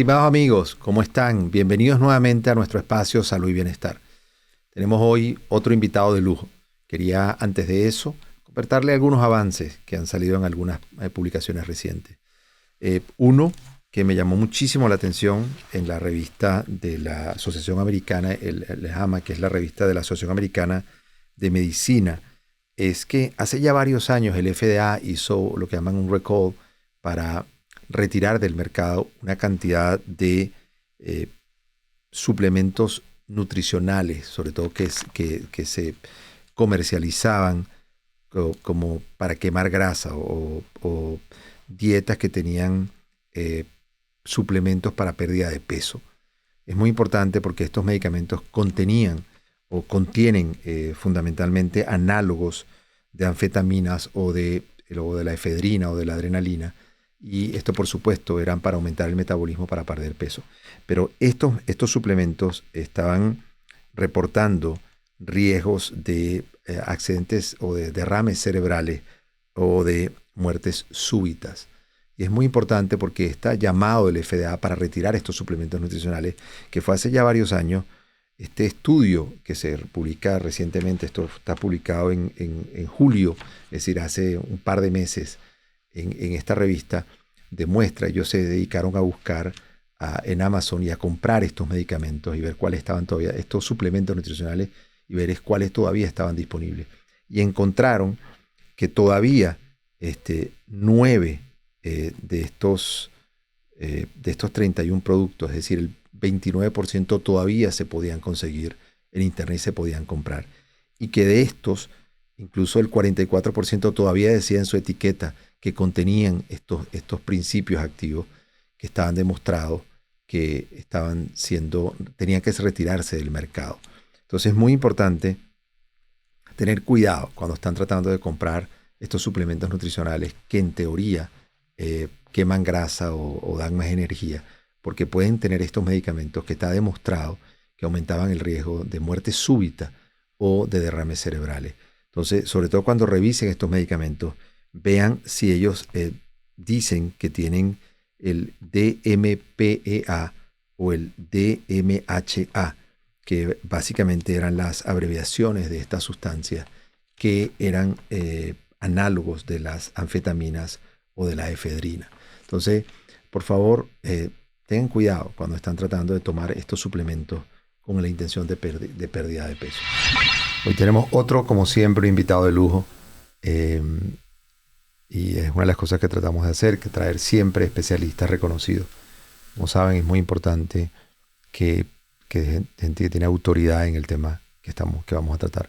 Estimados amigos, ¿cómo están? Bienvenidos nuevamente a nuestro espacio Salud y Bienestar. Tenemos hoy otro invitado de lujo. Quería, antes de eso, compartirle algunos avances que han salido en algunas publicaciones recientes. Uno que me llamó muchísimo la atención en la revista de la Asociación Americana, el JAMA, que es la revista de la Asociación Americana de Medicina, es que hace ya varios años el FDA hizo lo que llaman un recall para retirar del mercado una cantidad de suplementos nutricionales, sobre todo que se comercializaban como para quemar grasa o dietas que tenían suplementos para pérdida de peso. Es muy importante porque estos medicamentos contienen fundamentalmente análogos de anfetaminas o de la efedrina o de la adrenalina. Y esto, por supuesto, eran para aumentar el metabolismo para perder peso. Pero estos suplementos estaban reportando riesgos de accidentes o de derrames cerebrales o de muertes súbitas. Y es muy importante porque está llamado el FDA para retirar estos suplementos nutricionales, que fue hace ya varios años. Este estudio que se publica recientemente, esto está publicado en julio, es decir, hace un par de meses, en esta revista, demuestra, ellos se dedicaron a buscar en Amazon y a comprar estos medicamentos y ver cuáles estaban todavía, estos suplementos nutricionales, y ver cuáles todavía estaban disponibles. Y encontraron que todavía 9 de estos 31 productos, es decir, el 29% todavía se podían conseguir en internet y se podían comprar. Y que de estos, incluso el 44% todavía decía en su etiqueta que contenían estos principios activos que estaban demostrados que tenían que retirarse del mercado. Entonces es muy importante tener cuidado cuando están tratando de comprar estos suplementos nutricionales que en teoría queman grasa o dan más energía, porque pueden tener estos medicamentos que está demostrado que aumentaban el riesgo de muerte súbita o de derrames cerebrales. Entonces, sobre todo cuando revisen estos medicamentos, vean si ellos dicen que tienen el DMPEA o el DMHA, que básicamente eran las abreviaciones de estas sustancias que eran análogos de las anfetaminas o de la efedrina. Entonces, por favor, tengan cuidado cuando están tratando de tomar estos suplementos con la intención de pérdida de peso. Hoy tenemos otro, como siempre, invitado de lujo. Y es una de las cosas que tratamos de hacer, que traer siempre especialistas reconocidos. Como saben, es muy importante que gente que tiene autoridad en el tema que vamos a tratar.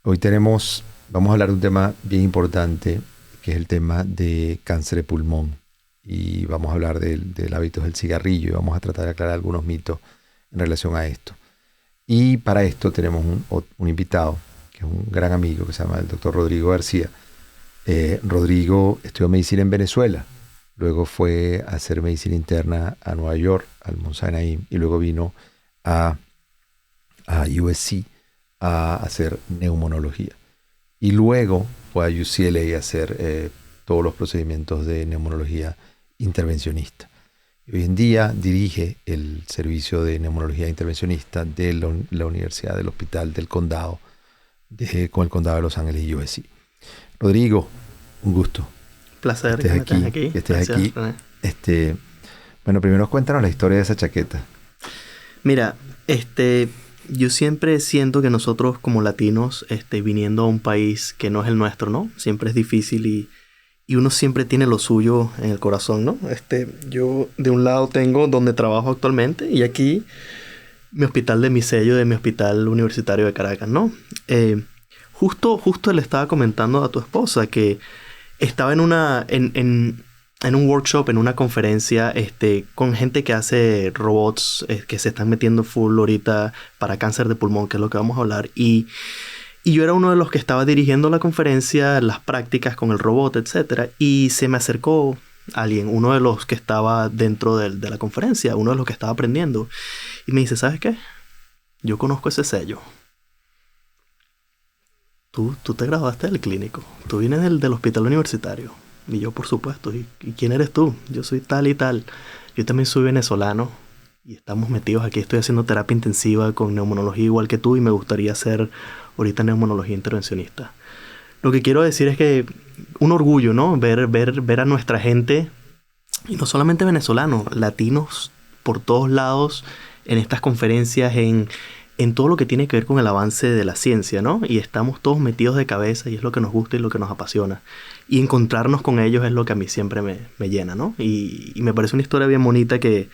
Hoy vamos a hablar de un tema bien importante, que es el tema de cáncer de pulmón. Y vamos a hablar del hábito del cigarrillo y vamos a tratar de aclarar algunos mitos en relación a esto. Y para esto tenemos un invitado, que es un gran amigo, que se llama el doctor Rodrigo García. Rodrigo estudió medicina en Venezuela, luego fue a hacer medicina interna a Nueva York, al Mount Sinai, y luego vino a USC a hacer neumonología. Y luego fue a UCLA a hacer todos los procedimientos de neumonología intervencionista. Y hoy en día dirige el servicio de neumonología intervencionista de la Universidad del Hospital del Condado, con el Condado de Los Ángeles y USC. Rodrigo, un gusto. Placer que estés aquí. Que estés aquí. Bueno, primero cuéntanos la historia de esa chaqueta. Mira, yo siempre siento que nosotros como latinos, viniendo a un país que no es el nuestro, ¿no? Siempre es difícil y uno siempre tiene lo suyo en el corazón, ¿no? Yo de un lado tengo donde trabajo actualmente y aquí mi hospital de mi sello de mi hospital universitario de Caracas, ¿no? Justo le estaba comentando a tu esposa que estaba en un workshop, en una conferencia, con gente que hace robots que se están metiendo full ahorita para cáncer de pulmón, que es lo que vamos a hablar. Y yo era uno de los que estaba dirigiendo la conferencia, las prácticas con el robot, etc. Y se me acercó alguien, uno de los que estaba dentro de la conferencia, uno de los que estaba aprendiendo. Y me dice, ¿sabes qué? Yo conozco ese sello. Tú te graduaste del clínico. Tú vienes del hospital universitario. Y yo, por supuesto. ¿Y quién eres tú? Yo soy tal y tal. Yo también soy venezolano y estamos metidos aquí. Estoy haciendo terapia intensiva con neumonología igual que tú y me gustaría hacer ahorita neumonología intervencionista. Lo que quiero decir es que un orgullo, ¿no? Ver a nuestra gente, y no solamente venezolanos, latinos por todos lados, en estas conferencias, en todo lo que tiene que ver con el avance de la ciencia, ¿no? Y estamos todos metidos de cabeza y es lo que nos gusta y lo que nos apasiona. Y encontrarnos con ellos es lo que a mí siempre me llena, ¿no? Y me parece una historia bien bonita que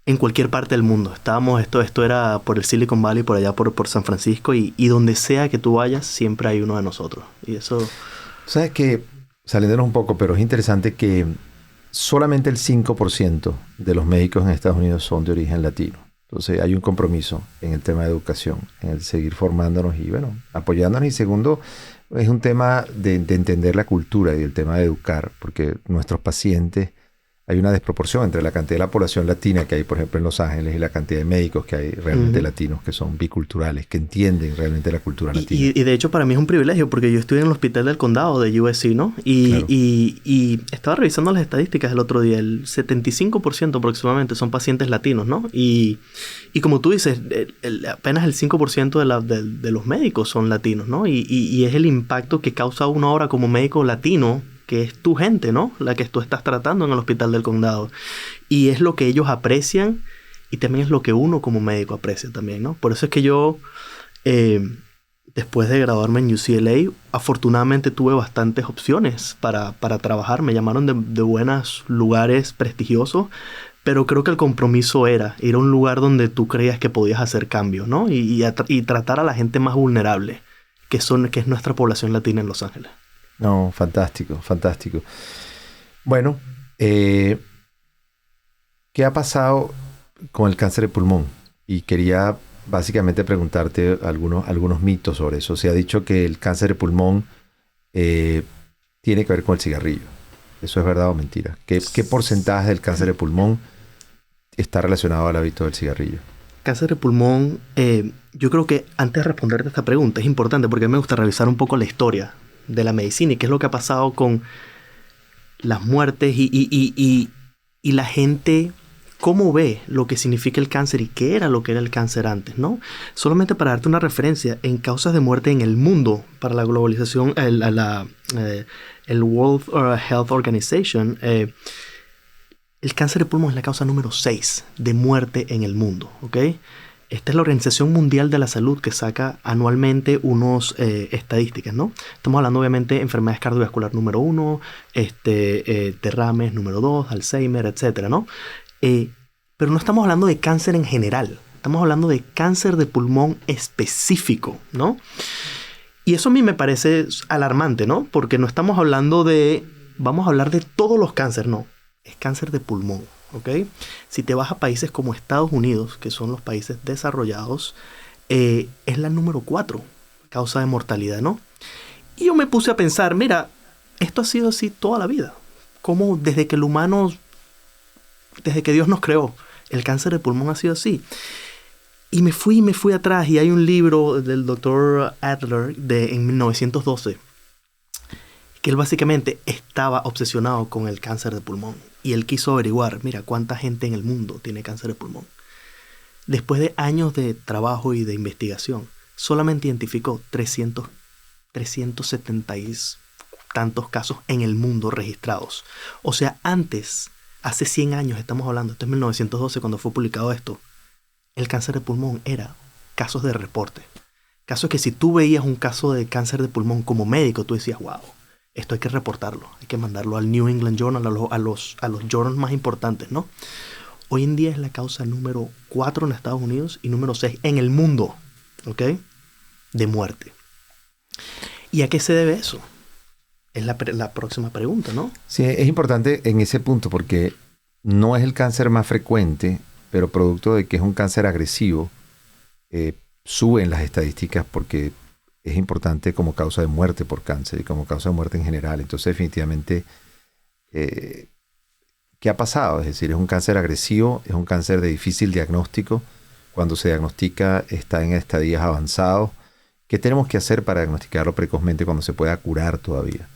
en cualquier parte del mundo. Esto era por el Silicon Valley, por allá por San Francisco, y donde sea que tú vayas, siempre hay uno de nosotros. Y eso... Sabes que, saliéndonos un poco, pero es interesante que solamente el 5% de los médicos en Estados Unidos son de origen latino. Entonces hay un compromiso en el tema de educación, en el seguir formándonos y, bueno, apoyándonos. Y segundo, es un tema de entender la cultura y el tema de educar, porque nuestros pacientes... Hay una desproporción entre la cantidad de la población latina que hay, por ejemplo, en Los Ángeles y la cantidad de médicos que hay realmente latinos, que son biculturales, que entienden realmente la cultura latina. Y de hecho para mí es un privilegio porque yo estuve en el hospital del condado de USC, ¿no? Claro. Y estaba revisando las estadísticas el otro día. El 75% aproximadamente son pacientes latinos, ¿no? Y como tú dices, apenas el 5% de los médicos son latinos, ¿no? Y es el impacto que causa uno ahora como médico latino, que es tu gente, ¿no? La que tú estás tratando en el hospital del condado. Y es lo que ellos aprecian y también es lo que uno como médico aprecia también, ¿no? Por eso es que yo, después de graduarme en UCLA, afortunadamente tuve bastantes opciones para trabajar. Me llamaron de buenos lugares prestigiosos, pero creo que el compromiso era ir a un lugar donde tú creías que podías hacer cambios, ¿no? Y tratar a la gente más vulnerable, que es nuestra población latina en Los Ángeles. No, fantástico, fantástico. Bueno, ¿qué ha pasado con el cáncer de pulmón? Y quería básicamente preguntarte algunos mitos sobre eso. Se ha dicho que el cáncer de pulmón tiene que ver con el cigarrillo. ¿Eso es verdad o mentira? ¿Qué porcentaje del cáncer de pulmón está relacionado al hábito del cigarrillo? Cáncer de pulmón, yo creo que antes de responderte esta pregunta es importante porque me gusta revisar un poco la historia de la medicina y qué es lo que ha pasado con las muertes y la gente, cómo ve lo que significa el cáncer y qué era lo que era el cáncer antes, ¿no? Solamente para darte una referencia, en causas de muerte en el mundo, para la globalización, el World Health Organization, el cáncer de pulmón es la causa número 6 de muerte en el mundo, ¿ok? Esta es la Organización Mundial de la Salud que saca anualmente unos estadísticas, ¿no? Estamos hablando obviamente de enfermedades cardiovasculares número 1, derrames número 2, Alzheimer, etcétera, ¿no? Pero no estamos hablando de cáncer en general. Estamos hablando de cáncer de pulmón específico, ¿no? Y eso a mí me parece alarmante, ¿no? Porque no estamos hablando vamos a hablar de todos los cánceres, no. Es cáncer de pulmón. ¿Ok? Si te vas a países como Estados Unidos, que son los países desarrollados, es la número 4 causa de mortalidad, ¿no? Y yo me puse a pensar, mira, esto ha sido así toda la vida. Como desde que desde que Dios nos creó, el cáncer de pulmón ha sido así. Y me fui atrás y hay un libro del Dr. Adler en 1912 que él básicamente estaba obsesionado con el cáncer de pulmón. Y él quiso averiguar, mira, cuánta gente en el mundo tiene cáncer de pulmón. Después de años de trabajo y de investigación, solamente identificó 370 y tantos casos en el mundo registrados. O sea, hace 100 años estamos hablando, esto es 1912 cuando fue publicado esto, el cáncer de pulmón era casos de reporte. Casos que si tú veías un caso de cáncer de pulmón como médico, tú decías, wow, esto hay que reportarlo, hay que mandarlo al New England Journal, a los journals más importantes, ¿no? Hoy en día es la causa número 4 en Estados Unidos y número 6 en el mundo, ¿ok? De muerte. ¿Y a qué se debe eso? Es la próxima pregunta, ¿no? Sí, es importante en ese punto porque no es el cáncer más frecuente, pero producto de que es un cáncer agresivo, suben las estadísticas porque es importante como causa de muerte por cáncer y como causa de muerte en general. Entonces, definitivamente, ¿qué ha pasado? Es decir, es un cáncer agresivo, es un cáncer de difícil diagnóstico. Cuando se diagnostica, está en estadios avanzados. ¿Qué tenemos que hacer para diagnosticarlo precozmente cuando se pueda curar todavía?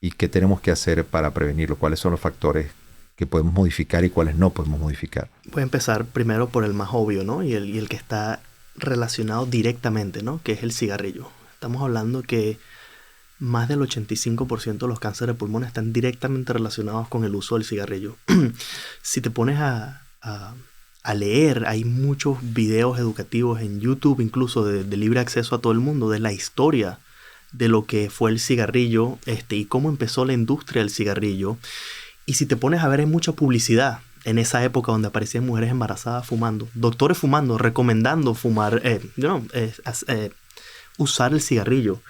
¿Y qué tenemos que hacer para prevenirlo? ¿Cuáles son los factores que podemos modificar y cuáles no podemos modificar? Voy a empezar primero por el más obvio, ¿no? Y el que está relacionado directamente, ¿no? Que es el cigarrillo. Estamos hablando que más del 85% de los cánceres de pulmón están directamente relacionados con el uso del cigarrillo. Si te pones a leer, hay muchos videos educativos en YouTube, incluso de libre acceso a todo el mundo, de la historia de lo que fue el cigarrillo y cómo empezó la industria del cigarrillo. Y si te pones a ver, hay mucha publicidad en esa época donde aparecían mujeres embarazadas fumando, doctores fumando, recomendando fumar, usar el cigarrillo.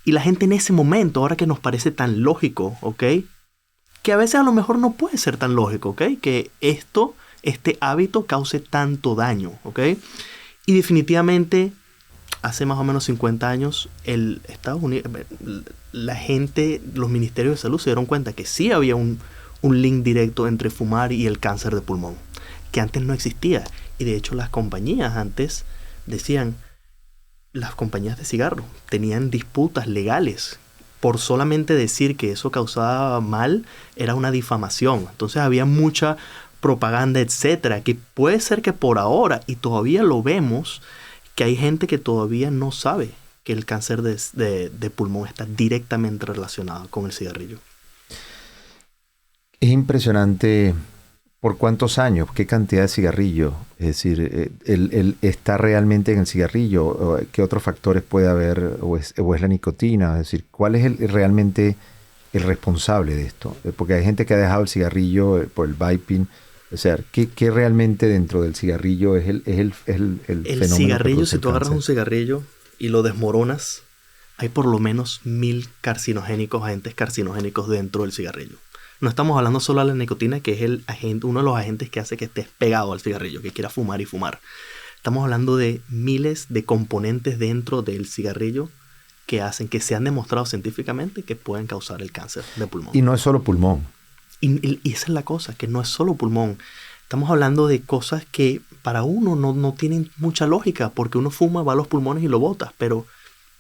Y la gente en ese momento, ahora que nos parece tan lógico, ¿ok? Que a veces a lo mejor no puede ser tan lógico, ¿ok? Que este hábito cause tanto daño, ¿ok? Y definitivamente, hace más o menos 50 años, Estados Unidos, la gente, los ministerios de salud se dieron cuenta que sí había un link directo entre fumar y el cáncer de pulmón, que antes no existía. Y de hecho las compañías antes decían, las compañías de cigarro tenían disputas legales por solamente decir que eso causaba mal, era una difamación. Entonces había mucha propaganda, etcétera, que puede ser que por ahora, y todavía lo vemos, que hay gente que todavía no sabe que el cáncer de pulmón está directamente relacionado con el cigarrillo. Es impresionante por cuántos años, qué cantidad de cigarrillo. Es decir, ¿él está realmente en el cigarrillo? ¿Qué otros factores puede haber? ¿O es la nicotina? Es decir, ¿cuál es realmente el responsable de esto? Porque hay gente que ha dejado el cigarrillo por el vaping. O sea, ¿qué realmente dentro del cigarrillo es el fenómeno? El cigarrillo, si tú agarras un cigarrillo y lo desmoronas, hay por lo menos 1000 agentes carcinogénicos dentro del cigarrillo. No estamos hablando solo de la nicotina, que es uno de los agentes que hace que estés pegado al cigarrillo, que quiera fumar y fumar. Estamos hablando de miles de componentes dentro del cigarrillo que hacen que se han demostrado científicamente que pueden causar el cáncer de pulmón. Y no es solo pulmón. Y esa es la cosa, que no es solo pulmón. Estamos hablando de cosas que para uno no tienen mucha lógica, porque uno fuma, va a los pulmones y lo botas, pero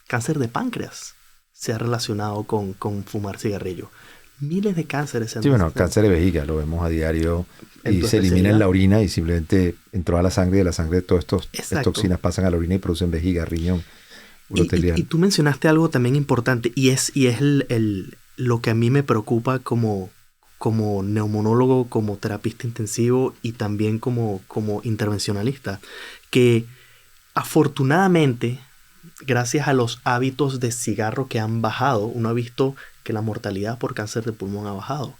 cáncer de páncreas se ha relacionado con fumar cigarrillo. Miles de cánceres. Sí, bueno, cáncer de vejiga lo vemos a diario y se elimina en la orina y simplemente entró a la sangre y de la sangre todas estas toxinas pasan a la orina y producen vejiga, riñón, urotelial. Y tú mencionaste algo también importante y es lo que a mí me preocupa como neumonólogo, como terapista intensivo y también como intervencionalista, que afortunadamente, gracias a los hábitos de cigarro que han bajado, uno ha visto que la mortalidad por cáncer de pulmón ha bajado,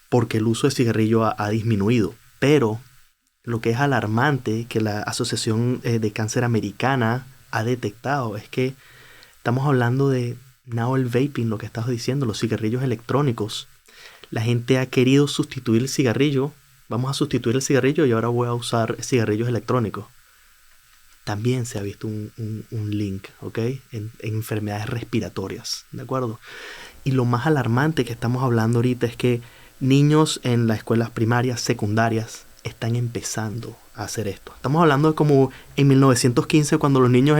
porque el uso de cigarrillo ha disminuido. Pero lo que es alarmante, que la Asociación de Cáncer Americana ha detectado, es que estamos hablando de el vaping, lo que estás diciendo, los cigarrillos electrónicos. La gente ha querido sustituir el cigarrillo. Vamos a sustituir el cigarrillo y ahora voy a usar cigarrillos electrónicos. También se ha visto un link, ¿ok? En enfermedades respiratorias, ¿de acuerdo? Y lo más alarmante que estamos hablando ahorita es que niños en las escuelas primarias, secundarias, están empezando a hacer esto. Estamos hablando de como en 1915, cuando los niños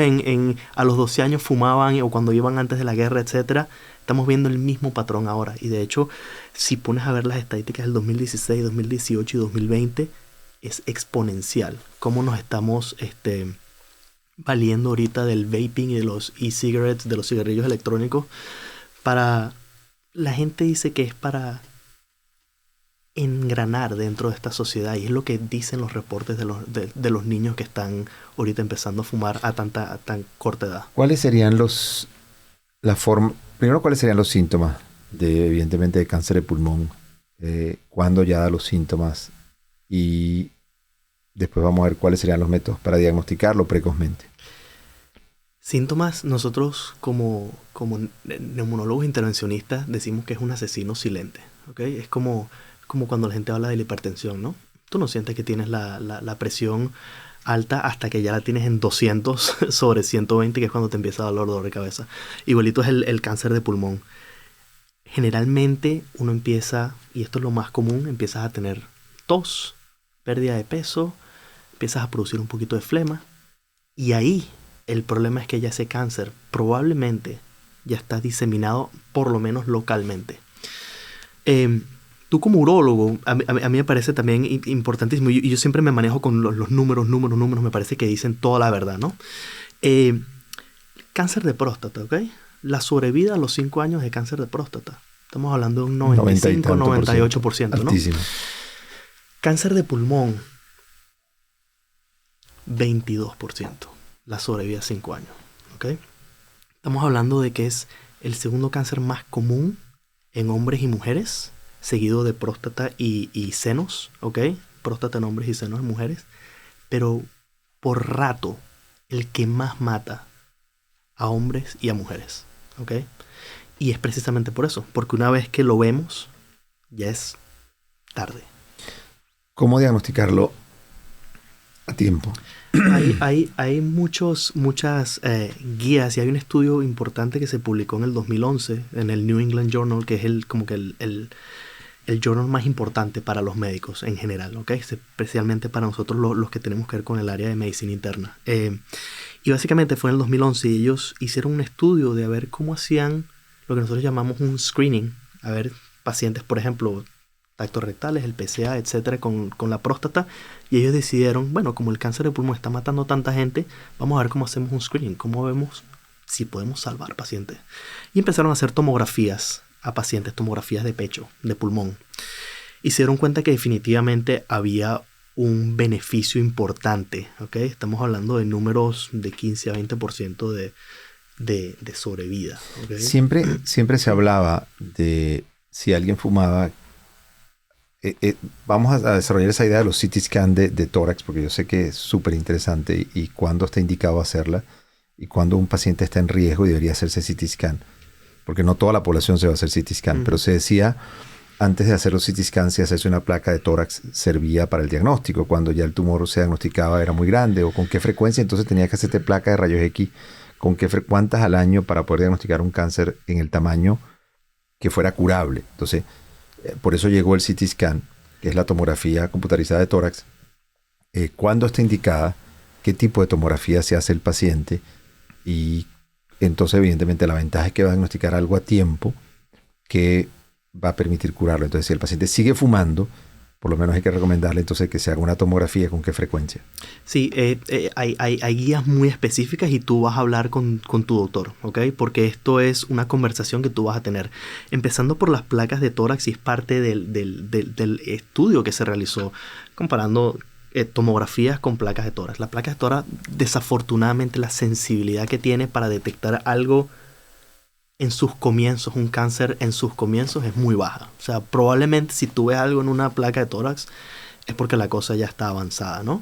a los 12 años fumaban, o cuando iban antes de la guerra, etcétera. Estamos viendo el mismo patrón ahora. Y de hecho, si pones a ver las estadísticas del 2016, 2018 y 2020, es exponencial. Cómo nos estamos valiendo ahorita del vaping y de los e-cigarettes, de los cigarrillos electrónicos. La gente dice que es para engranar dentro de esta sociedad, y es lo que dicen los reportes de los niños que están ahorita empezando a fumar a tan corta edad. ¿Cuáles serían primero, cuáles serían los síntomas evidentemente de cáncer de pulmón? ¿Cuándo ya da los síntomas? Y después vamos a ver cuáles serían los métodos para diagnosticarlo precozmente. Síntomas, nosotros como neumonólogos intervencionistas decimos que es un asesino silente, ¿ok? Es como cuando la gente habla de la hipertensión, ¿no? Tú no sientes que tienes la presión alta hasta que ya la tienes en 200 sobre 120, que es cuando te empieza a dar dolor de cabeza. Igualito es el cáncer de pulmón. Generalmente uno empieza, y esto es lo más común, empiezas a tener tos, pérdida de peso, empiezas a producir un poquito de flema, y ahí el problema es que ya ese cáncer probablemente ya está diseminado, por lo menos localmente. tú como urólogo, a mí me parece también importantísimo, y yo siempre me manejo con los números, me parece que dicen toda la verdad, ¿no? Cáncer de próstata, ¿ok? La sobrevida a los 5 años de cáncer de próstata. Estamos hablando de un 95, 98%, ¿no? Altísimo. Cáncer de pulmón, 22%. La sobrevida a 5 años, ¿ok? Estamos hablando de que es el segundo cáncer más común en hombres y mujeres, seguido de próstata y senos, ¿ok? Próstata en hombres y senos en mujeres. Pero por rato, el que más mata a hombres y a mujeres, ¿ok? Y es precisamente por eso, porque una vez que lo vemos, ya es tarde. ¿Cómo diagnosticarlo a tiempo? Hay muchas guías, y hay un estudio importante que se publicó en el 2011 en el New England Journal, que es el journal más importante para los médicos en general, ¿ok? Especialmente para nosotros los que tenemos que ver con el área de medicina interna. Y básicamente fue en el 2011 y ellos hicieron un estudio de a ver cómo hacían lo que nosotros llamamos un screening, a ver pacientes, por ejemplo, tactos rectales, el PSA, etcétera, con la próstata, y ellos decidieron, bueno, como el cáncer de pulmón está matando a tanta gente, vamos a ver cómo hacemos un screening, cómo vemos si podemos salvar pacientes. Y empezaron a hacer tomografías a pacientes, tomografías de pecho, de pulmón, y se dieron cuenta que definitivamente había un beneficio importante, ¿ok? Estamos hablando de números de 15 a 20% de sobrevida, ¿okay? Siempre se hablaba de si alguien fumaba. Vamos a desarrollar esa idea de los CT scan de tórax, porque yo sé que es súper interesante y cuándo está indicado hacerla y cuándo un paciente está en riesgo y debería hacerse CT scan, porque no toda la población se va a hacer CT scan, pero se decía antes de hacer los CT scans si hacerse una placa de tórax servía para el diagnóstico, cuando ya el tumor se diagnosticaba era muy grande o con qué frecuencia, entonces tenía que hacerte placa de rayos X, cuántas al año para poder diagnosticar un cáncer en el tamaño que fuera curable. Entonces por eso llegó el CT scan, que es la tomografía computarizada de tórax. ¿Cuándo está indicada? ¿Qué tipo de tomografía se hace el paciente? Y entonces, evidentemente, la ventaja es que va a diagnosticar algo a tiempo que va a permitir curarlo. Entonces, si el paciente sigue fumando, por lo menos hay que recomendarle entonces que se haga una tomografía. ¿Con qué frecuencia? Sí, hay guías muy específicas y tú vas a hablar con tu doctor, ¿ok? Porque esto es una conversación que tú vas a tener. Empezando por las placas de tórax, y es parte del estudio que se realizó comparando tomografías con placas de tórax. Las placas de tórax, desafortunadamente, la sensibilidad que tiene para detectar algo en sus comienzos, un cáncer en sus comienzos, es muy baja. O sea, probablemente si tú ves algo en una placa de tórax es porque la cosa ya está avanzada, ¿no?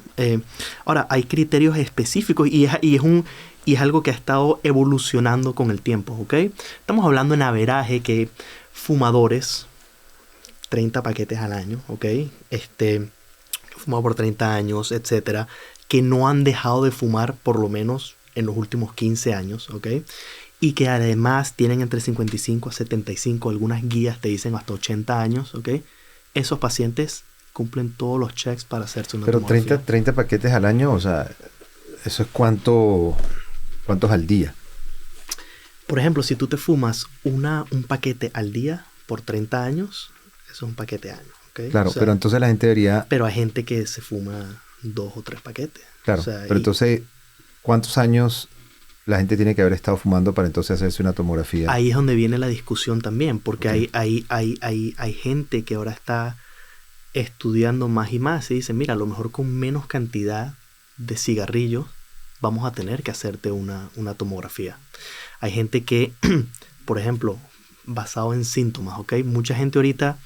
Ahora, hay criterios específicos y es algo que ha estado evolucionando con el tiempo, ¿ok? Estamos hablando en averaje que fumadores, 30 paquetes al año, ¿ok? Fumado por 30 años, etcétera, que no han dejado de fumar por lo menos en los últimos 15 años, ¿ok? Y que además tienen entre 55 a 75, algunas guías te dicen hasta 80 años, ¿ok? Esos pacientes cumplen todos los checks para hacerse una tomografía. Pero 30 paquetes al año, o sea, ¿eso es cuántos al día? Por ejemplo, si tú te fumas un paquete al día por 30 años, eso es un paquete al año, ¿ok? Claro, o sea, pero entonces la gente debería... Pero hay gente que se fuma 2 o 3 paquetes. Claro, o sea, pero entonces, ¿cuántos años la gente tiene que haber estado fumando para entonces hacerse una tomografía? Ahí es donde viene la discusión también, porque hay gente que ahora está estudiando más y más y dice, mira, a lo mejor con menos cantidad de cigarrillos vamos a tener que hacerte una tomografía. Hay gente que, por ejemplo, basado en síntomas, ¿ok? Mucha gente ahorita,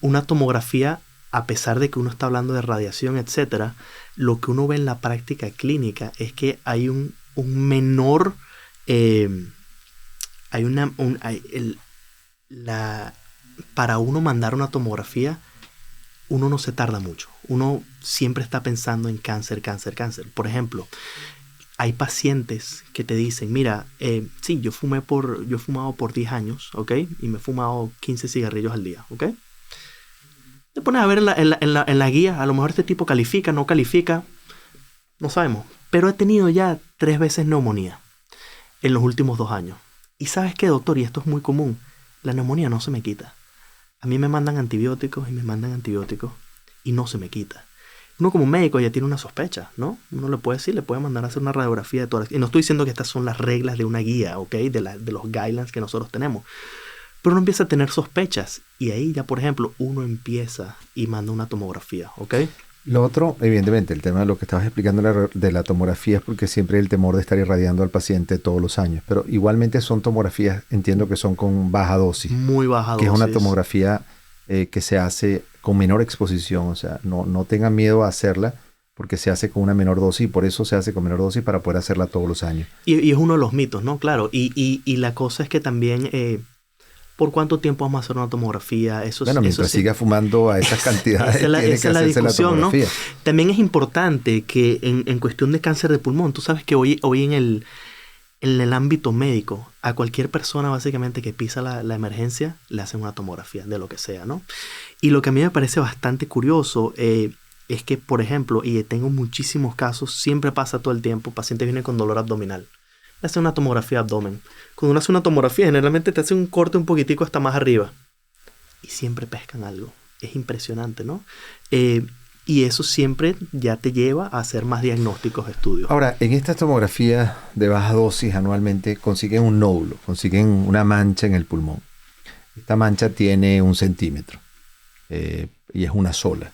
una tomografía, a pesar de que uno está hablando de radiación, etcétera, lo que uno ve en la práctica clínica es que hay un menor, para uno mandar una tomografía, uno no se tarda mucho. Uno siempre está pensando en cáncer. Por ejemplo, hay pacientes que te dicen, mira, sí, yo he fumado por 10 años, ¿ok? Y me he fumado 15 cigarrillos al día, ¿ok? Te pones a ver en la guía, a lo mejor este tipo califica, no califica, no sabemos. Pero he tenido ya 3 veces neumonía en los últimos 2 años. Y ¿sabes qué, doctor? Y esto es muy común. La neumonía no se me quita. A mí me mandan antibióticos y no se me quita. Uno como médico ya tiene una sospecha, ¿no? Uno le puede decir, le puede mandar a hacer una radiografía de tórax. Y no estoy diciendo que estas son las reglas de una guía, ¿ok? De los guidelines que nosotros tenemos. Pero uno empieza a tener sospechas. Y ahí ya, por ejemplo, uno empieza y manda una tomografía, ¿ok? Lo otro, evidentemente, el tema de lo que estabas explicando de la tomografía es porque siempre hay el temor de estar irradiando al paciente todos los años. Pero igualmente son tomografías, entiendo que son con baja dosis. Muy baja dosis. Que es una tomografía que se hace con menor exposición. O sea, no tengan miedo a hacerla porque se hace con una menor dosis y por eso se hace con menor dosis para poder hacerla todos los años. Y es uno de los mitos, ¿no? Claro. Y la cosa es que también... ¿por cuánto tiempo vamos a hacer una tomografía? Mientras siga fumando a esas cantidades, esa es la discusión, ¿no? También es importante que en cuestión de cáncer de pulmón, tú sabes que hoy en el ámbito médico, a cualquier persona básicamente que pisa la emergencia, le hacen una tomografía de lo que sea, ¿no? Y lo que a mí me parece bastante curioso es que, por ejemplo, y tengo muchísimos casos, siempre pasa todo el tiempo, paciente viene con dolor abdominal. Le hacen una tomografía de abdomen. Cuando uno hace una tomografía, generalmente te hacen un corte un poquitico hasta más arriba. Y siempre pescan algo. Es impresionante, ¿no? Y eso siempre ya te lleva a hacer más diagnósticos, estudios. Ahora, en estas tomografías de baja dosis anualmente consiguen un nódulo, consiguen una mancha en el pulmón. Esta mancha tiene 1 centímetro y es una sola.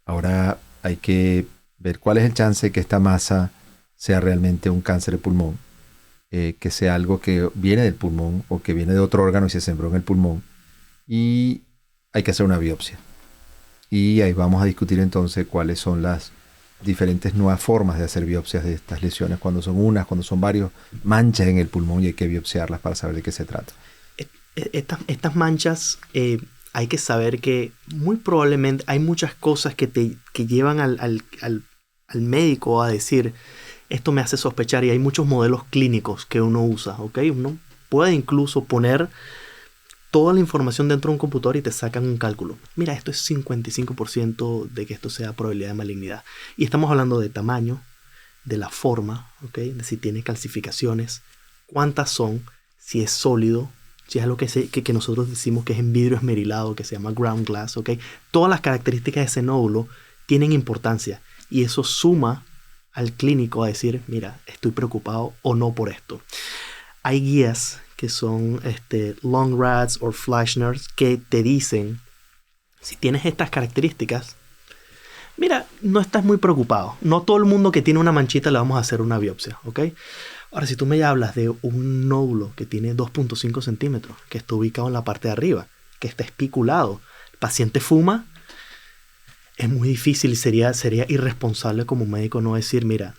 Ahora hay que ver cuál es el chance de que esta masa sea realmente un cáncer de pulmón, que sea algo que viene del pulmón o que viene de otro órgano y se sembró en el pulmón. Y hay que hacer una biopsia. Y ahí vamos a discutir entonces cuáles son las diferentes nuevas formas de hacer biopsias de estas lesiones, cuando son unas, cuando son varios manchas en el pulmón y hay que biopsiarlas para saber de qué se trata. Estas manchas, hay que saber que muy probablemente hay muchas cosas que llevan al médico a decir... Esto me hace sospechar y hay muchos modelos clínicos que uno usa, ¿ok? Uno puede incluso poner toda la información dentro de un computador y te sacan un cálculo. Mira, esto es 55% de que esto sea probabilidad de malignidad. Y estamos hablando de tamaño, de la forma, ¿ok? De si tiene calcificaciones, cuántas son, si es sólido, si es algo que nosotros decimos que es en vidrio esmerilado, que se llama ground glass, ¿ok? Todas las características de ese nódulo tienen importancia y eso suma al clínico a decir, mira, estoy preocupado o no por esto. Hay guías que son Long-Rads o Fleischners que te dicen, si tienes estas características, mira, no estás muy preocupado. No todo el mundo que tiene una manchita le vamos a hacer una biopsia, ¿ok? Ahora, si tú me hablas de un nódulo que tiene 2.5 centímetros, que está ubicado en la parte de arriba, que está espiculado, el paciente fuma, es muy difícil y sería irresponsable como médico no decir, mira,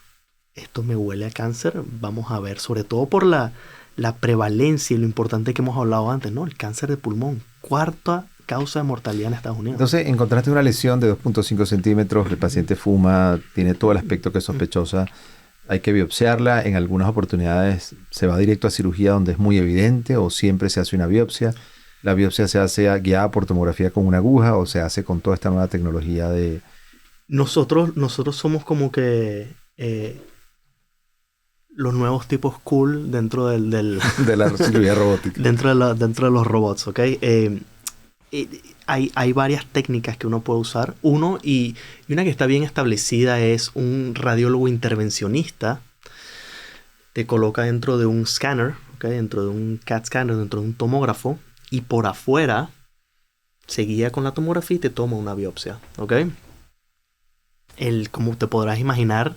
esto me huele a cáncer, vamos a ver, sobre todo por la prevalencia y lo importante que hemos hablado antes, ¿no? El cáncer de pulmón, 4ª causa de mortalidad en Estados Unidos. Entonces, encontraste una lesión de 2.5 centímetros, el paciente fuma, tiene todo el aspecto que es sospechosa, hay que biopsiarla, en algunas oportunidades se va directo a cirugía donde es muy evidente o siempre se hace una biopsia. La biopsia se hace guiada por tomografía con una aguja o se hace con toda esta nueva tecnología de... Nosotros somos como que los nuevos tipos cool dentro de la cirugía robótica. dentro de los robots, ¿ok? Hay varias técnicas que uno puede usar. Y una que está bien establecida es un radiólogo intervencionista. Te coloca dentro de un scanner, ¿ok? Dentro de un CAT scanner, dentro de un tomógrafo. Y por afuera se guía con la tomografía y te toma una biopsia, ¿ok? Como te podrás imaginar,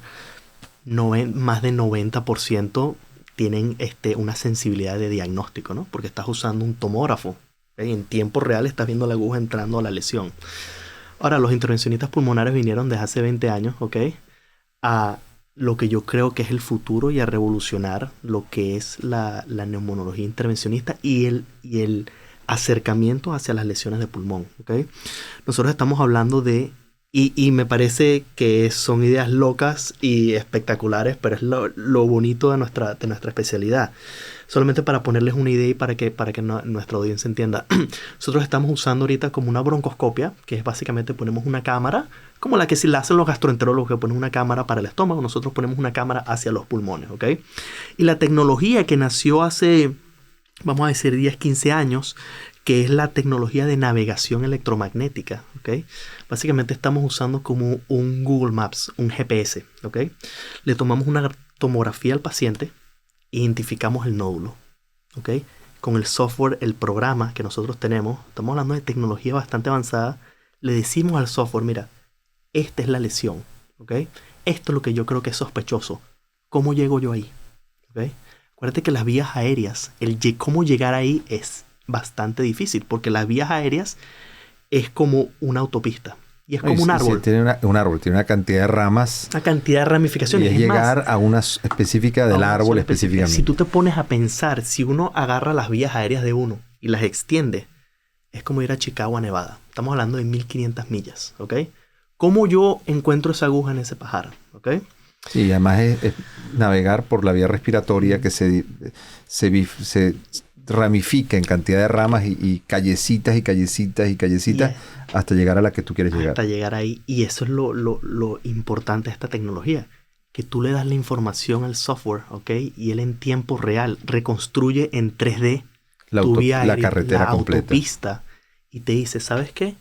más de 90% tienen una sensibilidad de diagnóstico, ¿no? Porque estás usando un tomógrafo. ¿Okay? En tiempo real estás viendo la aguja entrando a la lesión. Ahora, los intervencionistas pulmonares vinieron desde hace 20 años, ¿ok? A lo que yo creo que es el futuro y a revolucionar lo que es la neumonología intervencionista y el acercamiento hacia las lesiones de pulmón, ¿ok? Nosotros estamos hablando de, y me parece que son ideas locas y espectaculares, pero es lo bonito de nuestra especialidad. Solamente para ponerles una idea y para que nuestra audiencia entienda. Nosotros estamos usando ahorita como una broncoscopia, que es básicamente ponemos una cámara, como la que si la hacen los gastroenterólogos, que ponen una cámara para el estómago, nosotros ponemos una cámara hacia los pulmones, ¿ok? Y la tecnología que nació hace, vamos a decir, 10, 15 años, que es la tecnología de navegación electromagnética, ¿ok? Básicamente estamos usando como un Google Maps, un GPS, ¿ok? Le tomamos una tomografía al paciente, identificamos el nódulo, ¿ok? Con el software, el programa que nosotros tenemos, estamos hablando de tecnología bastante avanzada, le decimos al software, mira, esta es la lesión, ¿ok? Esto es lo que yo creo que es sospechoso. ¿Cómo llego yo ahí? ¿Ok? Acuérdate que las vías aéreas, cómo llegar ahí es bastante difícil, porque las vías aéreas es como una autopista y es como un árbol. Sí, tiene un árbol, tiene una cantidad de ramas. Una cantidad de ramificaciones. Y es llegar a una específica del árbol específicamente. Si tú te pones a pensar, si uno agarra las vías aéreas de uno y las extiende, es como ir a Chicago a Nevada. Estamos hablando de 1500 millas, ¿ok? ¿Cómo yo encuentro esa aguja en ese pajar? ¿Ok? Sí, además es navegar por la vía respiratoria que se ramifica en cantidad de ramas y callecitas y callecitas y callecitas hasta llegar a la que tú quieres llegar. Hasta llegar ahí. Y eso es lo importante de esta tecnología. Que tú le das la información al software, ¿ok? Y él en tiempo real reconstruye en 3D tu vía aérea, la carretera la completa. Autopista. Y te dice, ¿sabes qué?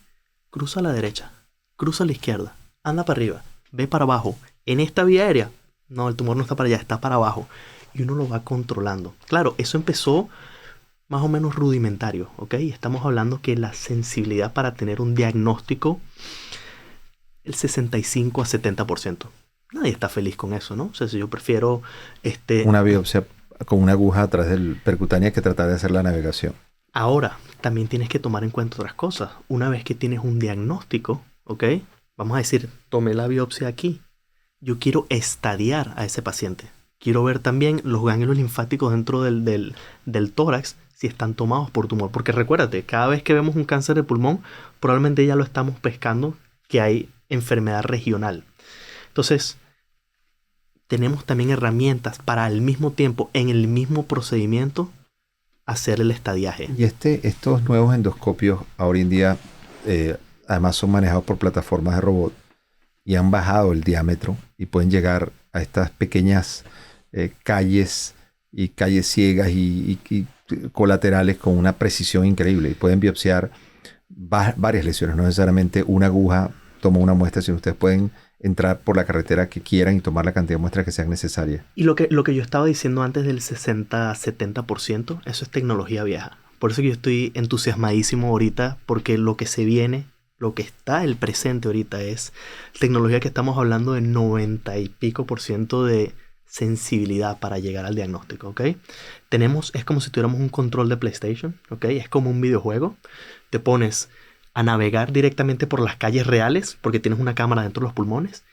Cruza a la derecha, cruza a la izquierda, anda para arriba, ve para abajo. En esta vía aérea, no, el tumor no está para allá, está para abajo. Y uno lo va controlando. Claro, eso empezó más o menos rudimentario, ¿ok? Estamos hablando que la sensibilidad para tener un diagnóstico, el 65 a 70%. Nadie está feliz con eso, ¿no? O sea, si yo prefiero... una biopsia con una aguja a través del percutánea que tratar de hacer la navegación. Ahora, también tienes que tomar en cuenta otras cosas. Una vez que tienes un diagnóstico, ¿ok? Vamos a decir, tomé la biopsia aquí. Yo quiero estadiar a ese paciente. Quiero ver también los ganglios linfáticos dentro del tórax si están tomados por tumor. Porque recuérdate, cada vez que vemos un cáncer de pulmón, probablemente ya lo estamos pescando que hay enfermedad regional. Entonces, tenemos también herramientas para al mismo tiempo, en el mismo procedimiento, hacer el estadiaje. Y estos nuevos endoscopios hoy en día, además son manejados por plataformas de robot y han bajado el diámetro y pueden llegar a estas pequeñas calles y calles ciegas y colaterales con una precisión increíble y pueden biopsiar varias lesiones, no necesariamente una aguja toma una muestra, sino ustedes pueden entrar por la carretera que quieran y tomar la cantidad de muestras que sean necesarias. Y lo que yo estaba diciendo antes del 60-70%, eso es tecnología vieja. Por eso que yo estoy entusiasmadísimo ahorita, porque lo que se viene, lo que está el presente ahorita es tecnología que estamos hablando de 90 y pico % de sensibilidad para llegar al diagnóstico, ¿ok? Es como si tuviéramos un control de PlayStation, ¿ok? Es como un videojuego. Te pones a navegar directamente por las calles reales, porque tienes una cámara dentro de los pulmones,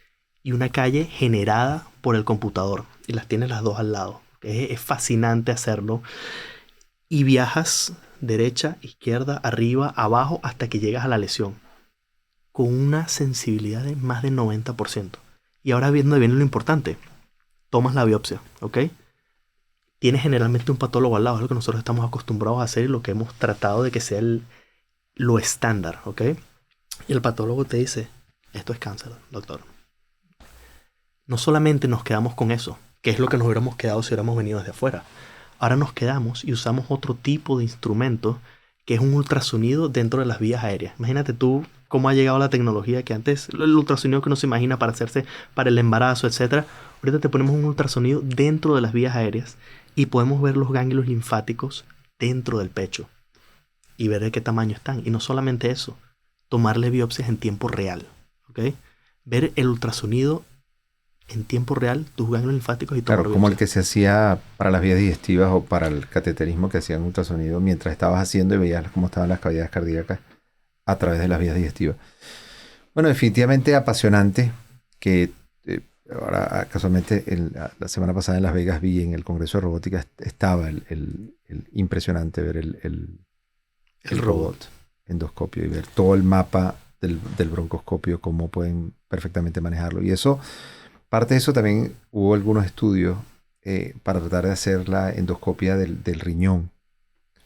y una calle generada por el computador, y las tienes las dos al lado. Es fascinante hacerlo. Y viajas derecha, izquierda, arriba, abajo, hasta que llegas a la lesión, con una sensibilidad de más del 90%. Y ahora viene lo importante. Tomas la biopsia, ¿ok? Tienes generalmente un patólogo al lado, es lo que nosotros estamos acostumbrados a hacer y lo que hemos tratado de que sea lo estándar, ¿ok? Y el patólogo te dice, esto es cáncer, doctor. No solamente nos quedamos con eso, que es lo que nos hubiéramos quedado si hubiéramos venido desde afuera. Ahora nos quedamos y usamos otro tipo de instrumento, que es un ultrasonido dentro de las vías aéreas. Imagínate tú cómo ha llegado la tecnología, que antes el ultrasonido que uno se imagina para hacerse para el embarazo, etc. Ahorita te ponemos un ultrasonido dentro de las vías aéreas y podemos ver los ganglios linfáticos dentro del pecho y ver de qué tamaño están. Y no solamente eso, tomarle biopsias en tiempo real, ¿ok? Ver el ultrasonido en tiempo real, tus ganglios linfáticos y tomar Claro, como el que se hacía para las vías digestivas o para el cateterismo, que hacían ultrasonido mientras estabas haciendo y veías cómo estaban las cavidades cardíacas a través de las vías digestivas. Bueno, definitivamente apasionante, que ahora casualmente la semana pasada en Las Vegas vi en el Congreso de Robótica estaba el impresionante ver el robot endoscopio y ver todo el mapa del broncoscopio, cómo pueden perfectamente manejarlo. Y eso, parte de eso también hubo algunos estudios para tratar de hacer la endoscopia del riñón,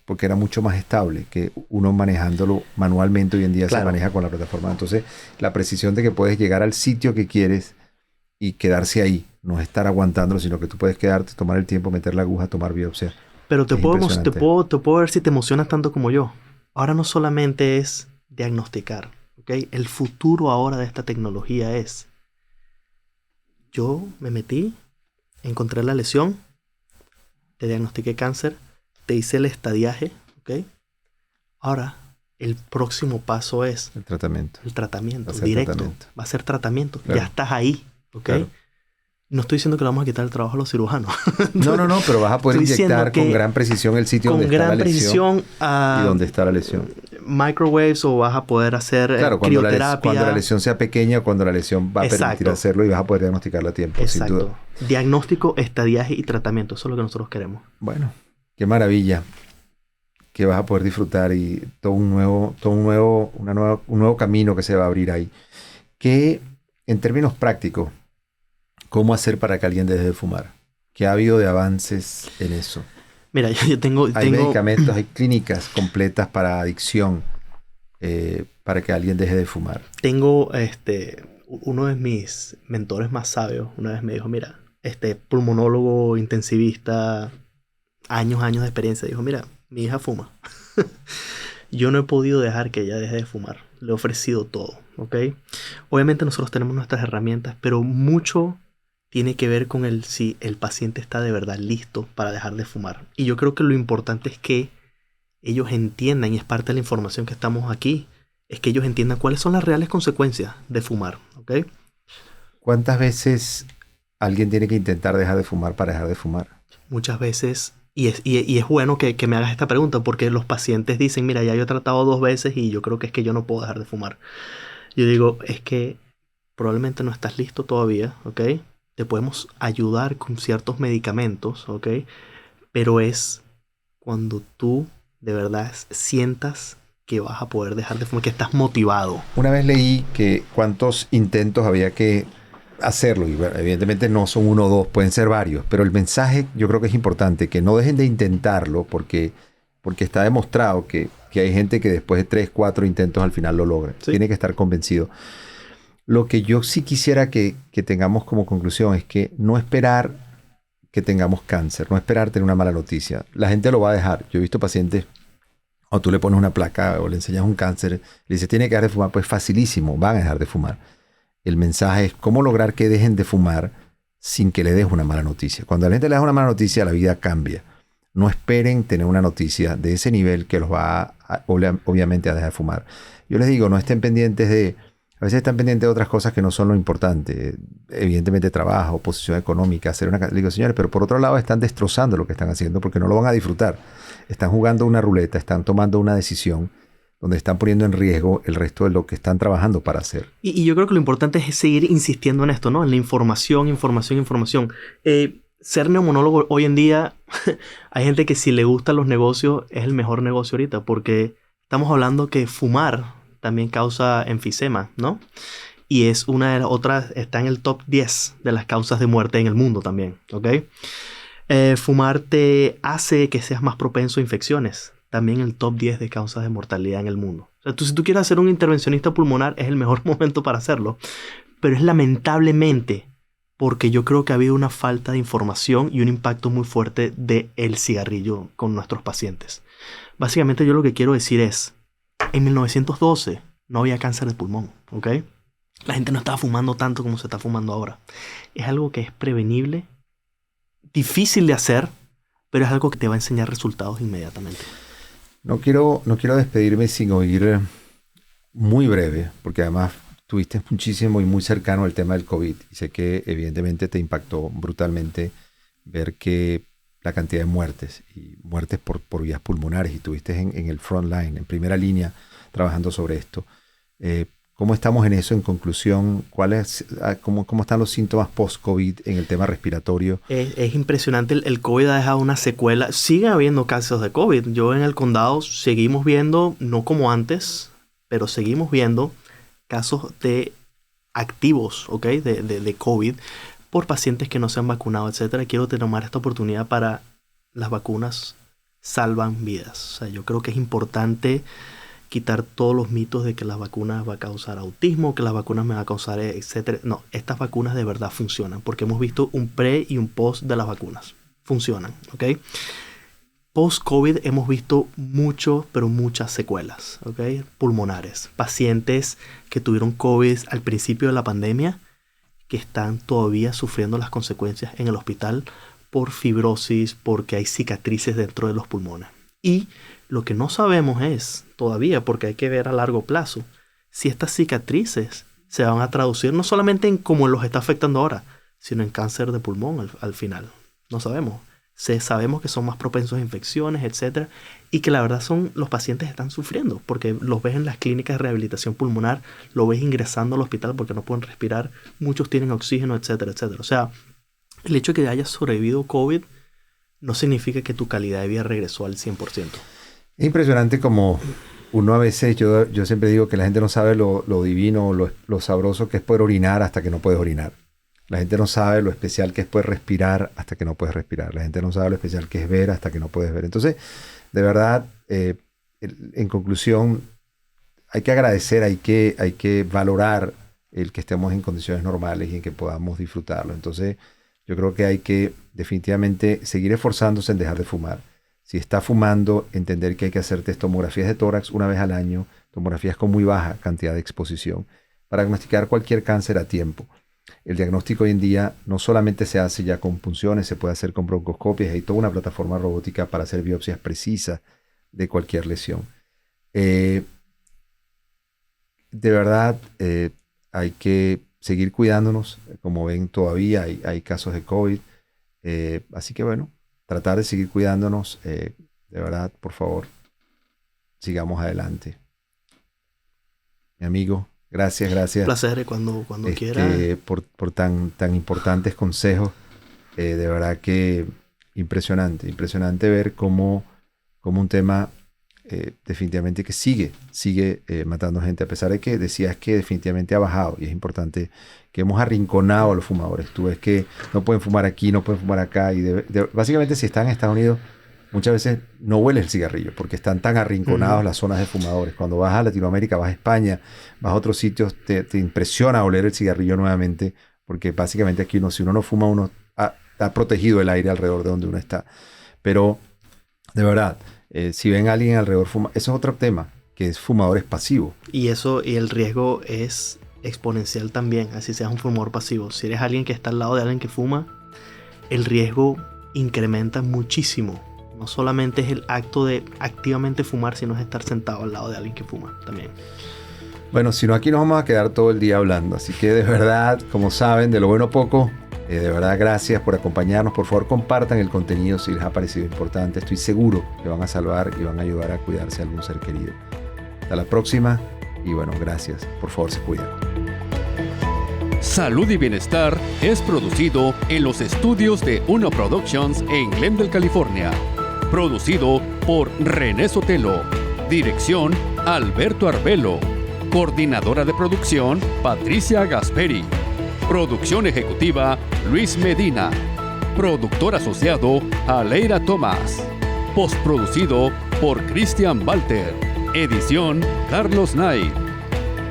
porque era mucho más estable que uno manejándolo manualmente. Hoy en día se maneja con la plataforma. Entonces, la precisión de que puedes llegar al sitio que quieres y quedarse ahí, no estar aguantándolo, sino que tú puedes quedarte, tomar el tiempo, meter la aguja, tomar biopsia. Pero te puedo ver si te emocionas tanto como yo. ahora no solamente es diagnosticar, ¿ok? El futuro ahora de esta tecnología es, yo me metí, encontré la lesión, te diagnostiqué cáncer, te hice el estadiaje, ¿ok? Ahora, el próximo paso es el tratamiento. El tratamiento Va a ser directo. tratamiento. Va a ser tratamiento. Claro. Ya estás ahí, ¿ok? Claro. No estoy diciendo que le vamos a quitar el trabajo a los cirujanos. No, pero vas a poder Estoy diciendo inyectar con que gran precisión el sitio con donde está la gran lesión precisión y donde está la lesión. microwaves, o vas a poder hacer Claro, crioterapia. cuando la lesión sea pequeña, cuando la lesión va a permitir Exacto. hacerlo y vas a poder diagnosticarla a tiempo, sin duda. Exacto. Diagnóstico, estadiaje y tratamiento. Eso es lo que nosotros queremos. Bueno, qué maravilla que vas a poder disfrutar y un nuevo camino que se va a abrir ahí. Que en términos prácticos, ¿cómo hacer para que alguien deje de fumar? ¿Qué ha habido de avances en eso? Mira, yo tengo... Hay medicamentos, hay clínicas completas para adicción, para que alguien deje de fumar. Tengo uno de mis mentores más sabios una vez me dijo, mira, pulmonólogo intensivista, años de experiencia, dijo, mira, mi hija fuma. Yo no he podido dejar que ella deje de fumar. Le he ofrecido todo, ¿ok? Obviamente nosotros tenemos nuestras herramientas, pero mucho tiene que ver con si el paciente está de verdad listo para dejar de fumar. Y yo creo que lo importante es que ellos entiendan, y es parte de la información que estamos aquí, es que ellos entiendan cuáles son las reales consecuencias de fumar, ¿ok? ¿Cuántas veces alguien tiene que intentar dejar de fumar para dejar de fumar? Muchas veces, y es bueno que me hagas esta pregunta, porque los pacientes dicen, mira, ya yo he tratado 2 veces y yo creo que es que yo no puedo dejar de fumar. Yo digo, es que probablemente no estás listo todavía, ¿ok? Te podemos ayudar con ciertos medicamentos, ¿ok? Pero es cuando tú de verdad sientas que vas a poder dejar de fumar, que estás motivado. Una vez leí que cuántos intentos había que hacerlo, y bueno, evidentemente no son 1 o 2, pueden ser varios, pero el mensaje yo creo que es importante, que no dejen de intentarlo porque está demostrado que hay gente que después de 3, 4 intentos al final lo logra. Sí. Tiene que estar convencido. Lo que yo sí quisiera que tengamos como conclusión es que no esperar que tengamos cáncer, no esperar tener una mala noticia. La gente lo va a dejar. Yo he visto pacientes, o tú le pones una placa o le enseñas un cáncer, le dices tiene que dejar de fumar, pues facilísimo, van a dejar de fumar. El mensaje es cómo lograr que dejen de fumar sin que le des una mala noticia. Cuando a la gente le das una mala noticia, la vida cambia. No esperen tener una noticia de ese nivel que los va obviamente a dejar de fumar. Yo les digo, no estén pendientes a veces están pendientes de otras cosas que no son lo importante. Evidentemente trabajo, posición económica, hacer una... Le digo, señores, pero por otro lado están destrozando lo que están haciendo porque no lo van a disfrutar. Están jugando una ruleta, están tomando una decisión donde están poniendo en riesgo el resto de lo que están trabajando para hacer. Y yo creo que lo importante es seguir insistiendo en esto, ¿no? En la información. Ser neumonólogo hoy en día, hay gente que si le gustan los negocios, es el mejor negocio ahorita, porque estamos hablando que fumar también causa enfisema, ¿no? Y es una de las otras, está en el top 10 de las causas de muerte en el mundo también, ¿ok? Fumar te hace que seas más propenso a infecciones. También el top 10 de causas de mortalidad en el mundo. O sea, si tú quieres ser un intervencionista pulmonar, es el mejor momento para hacerlo. Pero es lamentablemente porque yo creo que ha habido una falta de información y un impacto muy fuerte del cigarrillo con nuestros pacientes. Básicamente yo lo que quiero decir es, en 1912 no había cáncer de pulmón, ¿ok? La gente no estaba fumando tanto como se está fumando ahora. Es algo que es prevenible, difícil de hacer, pero es algo que te va a enseñar resultados inmediatamente. No quiero despedirme sin oír muy breve, porque además tuviste muchísimo y muy cercano el tema del COVID. Y sé que evidentemente te impactó brutalmente ver que la cantidad de muertes por vías pulmonares, y estuviste en el front line, en primera línea, trabajando sobre esto. ¿Cómo estamos en eso? En conclusión, ¿cómo están los síntomas post-COVID en el tema respiratorio? Es impresionante. El COVID ha dejado una secuela. Sigue habiendo casos de COVID. Yo en el condado seguimos viendo, no como antes, pero seguimos viendo casos de activos, ¿ok? De COVID por pacientes que no se han vacunado, etc. Quiero tomar esta oportunidad para las vacunas salvan vidas. O sea, yo creo que es importante quitar todos los mitos de que las vacunas va a causar autismo, que las vacunas me van a causar, etcétera. No, estas vacunas de verdad funcionan, porque hemos visto un pre y un post de las vacunas. Funcionan, ¿ok? post-COVID hemos visto pero muchas secuelas, ¿ok? Pulmonares. Pacientes que tuvieron COVID al principio de la pandemia que están todavía sufriendo las consecuencias en el hospital por fibrosis, porque hay cicatrices dentro de los pulmones. Y lo que no sabemos es todavía, porque hay que ver a largo plazo, si estas cicatrices se van a traducir no solamente en cómo los está afectando ahora, sino en cáncer de pulmón al final. No sabemos. Sabemos que son más propensos a infecciones, etc. Y que la verdad los pacientes están sufriendo porque los ves en las clínicas de rehabilitación pulmonar, los ves ingresando al hospital porque no pueden respirar, muchos tienen oxígeno, etcétera, etcétera. O sea, el hecho de que hayas sobrevivido COVID no significa que tu calidad de vida regresó al 100%. Es impresionante como uno a veces, yo siempre digo que la gente no sabe lo divino, lo sabroso que es poder orinar hasta que no puedes orinar. La gente no sabe lo especial que es poder respirar hasta que no puedes respirar. La gente no sabe lo especial que es ver hasta que no puedes ver. Entonces, de verdad, en conclusión, hay que agradecer, hay que valorar el que estemos en condiciones normales y en que podamos disfrutarlo. Entonces, yo creo que hay que definitivamente seguir esforzándose en dejar de fumar. Si está fumando, entender que hay que hacerte tomografías de tórax una vez al año, tomografías con muy baja cantidad de exposición, para diagnosticar cualquier cáncer a tiempo. El diagnóstico hoy en día no solamente se hace ya con punciones, se puede hacer con broncoscopias. Hay toda una plataforma robótica para hacer biopsias precisas de cualquier lesión. De verdad, hay que seguir cuidándonos. Como ven, todavía hay casos de COVID. Así que bueno, tratar de seguir cuidándonos. De verdad, por favor, sigamos adelante. Mi amigo. Gracias. Un placer cuando quiera. Por tan importantes consejos. De verdad que impresionante ver cómo un tema definitivamente que sigue matando gente, a pesar de que decías que definitivamente ha bajado, y es importante que hemos arrinconado a los fumadores. Tú ves que no pueden fumar aquí, no pueden fumar acá, y básicamente si están en Estados Unidos, muchas veces no hueles el cigarrillo porque están tan arrinconados las zonas de fumadores. Cuando vas a Latinoamérica, vas a España, vas a otros sitios, te impresiona oler el cigarrillo nuevamente, porque básicamente aquí si uno no fuma, uno ha protegido el aire alrededor de donde uno está. Pero, de verdad, si ven a alguien alrededor fuma, eso es otro tema, que es fumadores pasivos. Y el riesgo es exponencial también, así seas un fumador pasivo. Si eres alguien que está al lado de alguien que fuma, el riesgo incrementa muchísimo. No solamente es el acto de activamente fumar, sino es estar sentado al lado de alguien que fuma también. Bueno, si no, aquí nos vamos a quedar todo el día hablando. Así que de verdad, como saben, de lo bueno poco, de verdad gracias por acompañarnos. Por favor, compartan el contenido si les ha parecido importante. Estoy seguro que van a salvar y van a ayudar a cuidarse a algún ser querido. Hasta la próxima y bueno, gracias. Por favor, se cuidan. Salud y Bienestar es producido en los estudios de Uno Productions en Glendale, California. Producido por René Sotelo. Dirección, Alberto Arbelo. Coordinadora de producción, Patricia Gasperi. Producción ejecutiva, Luis Medina. Productor asociado, Aleira Tomás. Postproducido por Cristian Walter. Edición, Carlos Nay.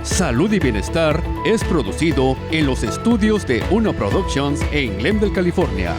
Salud y Bienestar es producido en los estudios de Uno Productions en Glendale, California.